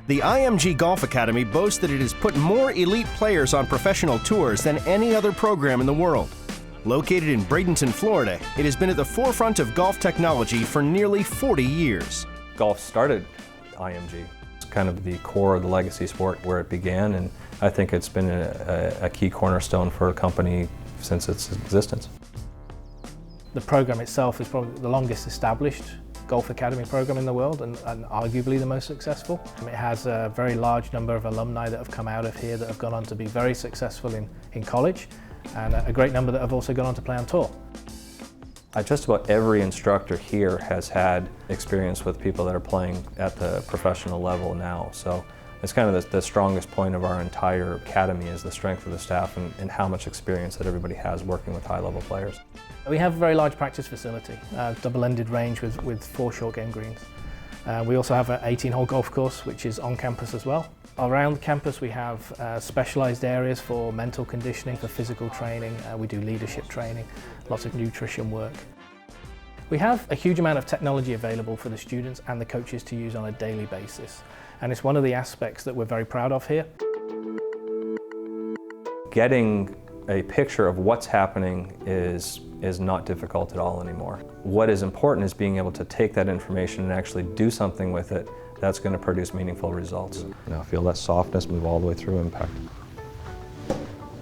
The IMG Golf Academy boasts that it has put more elite players on professional tours than any other program in the world. Located in Bradenton, Florida, it has been at the forefront of golf technology for nearly 40 years. Golf started IMG. It's kind of the core of the legacy sport where it began, and I think it's been a key cornerstone for a company since its existence. The program itself is probably the longest established Golf Academy program in the world and arguably the most successful. It has a very large number of alumni that have come out of here that have gone on to be very successful in college, and a great number that have also gone on to play on tour. Just about every instructor here has had experience with people that are playing at the professional level now. So it's kind of the strongest point of our entire academy is the strength of the staff and how much experience that everybody has working with high-level players. We have a very large practice facility, double-ended range with 4 short game greens. We also have an 18-hole golf course which is on campus as well. Around campus we have specialised areas for mental conditioning, for physical training. We do leadership training, lots of nutrition work. We have a huge amount of technology available for the students and the coaches to use on a daily basis, and it's one of the aspects that we're very proud of here. Getting a picture of what's happening is not difficult at all anymore. What is important is being able to take that information and actually do something with it that's going to produce meaningful results. Now feel that softness move all the way through impact.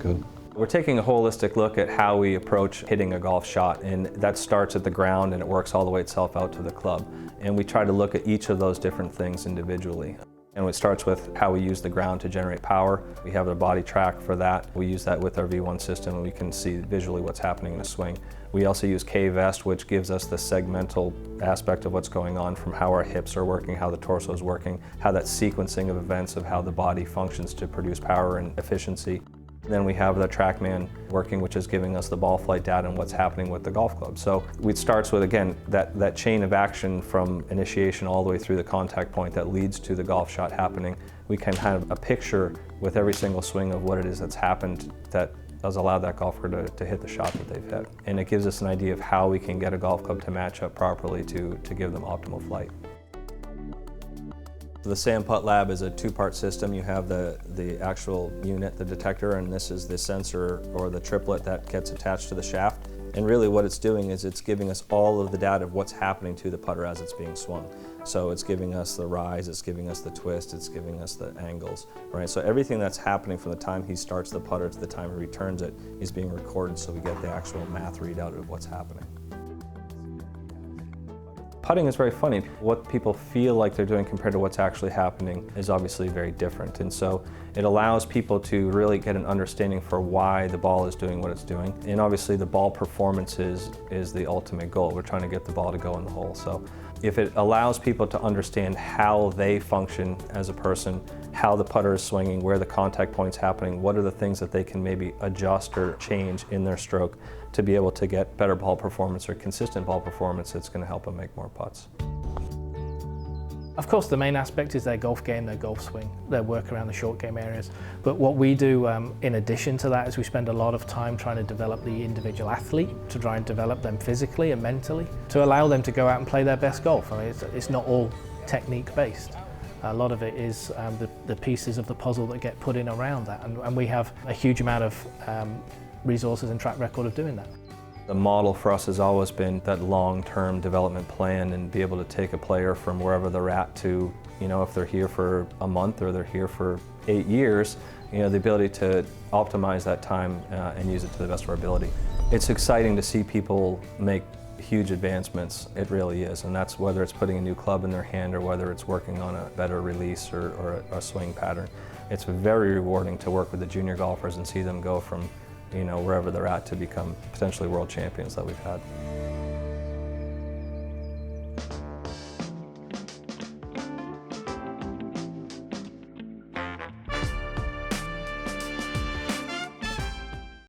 Good. We're taking a holistic look at how we approach hitting a golf shot, and that starts at the ground and it works all the way itself out to the club. And we try to look at each of those different things individually. And it starts with how we use the ground to generate power. We have a body track for that. We use that with our V1 system and we can see visually what's happening in a swing. We also use K-Vest, which gives us the segmental aspect of what's going on from how our hips are working, how the torso is working, how that sequencing of events of how the body functions to produce power and efficiency. Then we have the TrackMan working, which is giving us the ball flight data and what's happening with the golf club. So it starts with, again, that chain of action from initiation all the way through the contact point that leads to the golf shot happening. We can have a picture with every single swing of what it is that's happened that has allowed that golfer to hit the shot that they've hit. And it gives us an idea of how we can get a golf club to match up properly to give them optimal flight. The Sand Putt Lab is a 2-part system. You have the actual unit, the detector, and this is the sensor or the triplet that gets attached to the shaft. And really what it's doing is it's giving us all of the data of what's happening to the putter as it's being swung. So it's giving us the rise, it's giving us the twist, it's giving us the angles, right? So everything that's happening from the time he starts the putter to the time he returns it is being recorded so we get the actual math readout of what's happening. Putting is very funny. What people feel like they're doing compared to what's actually happening is obviously very different. And so it allows people to really get an understanding for why the ball is doing what it's doing. And obviously the ball performance is the ultimate goal. We're trying to get the ball to go in the hole. So if it allows people to understand how they function as a person, how the putter is swinging, where the contact point's happening, what are the things that they can maybe adjust or change in their stroke to be able to get better ball performance or consistent ball performance, it's going to help them make more putts. Of course, the main aspect is their golf game, their golf swing, their work around the short game areas. But what we do in addition to that is we spend a lot of time trying to develop the individual athlete, to try and develop them physically and mentally, to allow them to go out and play their best golf. I mean, it's not all technique based. A lot of it is the pieces of the puzzle that get put in around that. And we have a huge amount of resources and track record of doing that. The model for us has always been that long-term development plan and be able to take a player from wherever they're at to, if they're here for a month or they're here for 8 years, the ability to optimize that time and use it to the best of our ability. It's exciting to see people make huge advancements, it really is, and that's whether it's putting a new club in their hand or whether it's working on a better release or a swing pattern. It's very rewarding to work with the junior golfers and see them go from wherever they're at to become potentially world champions that we've had.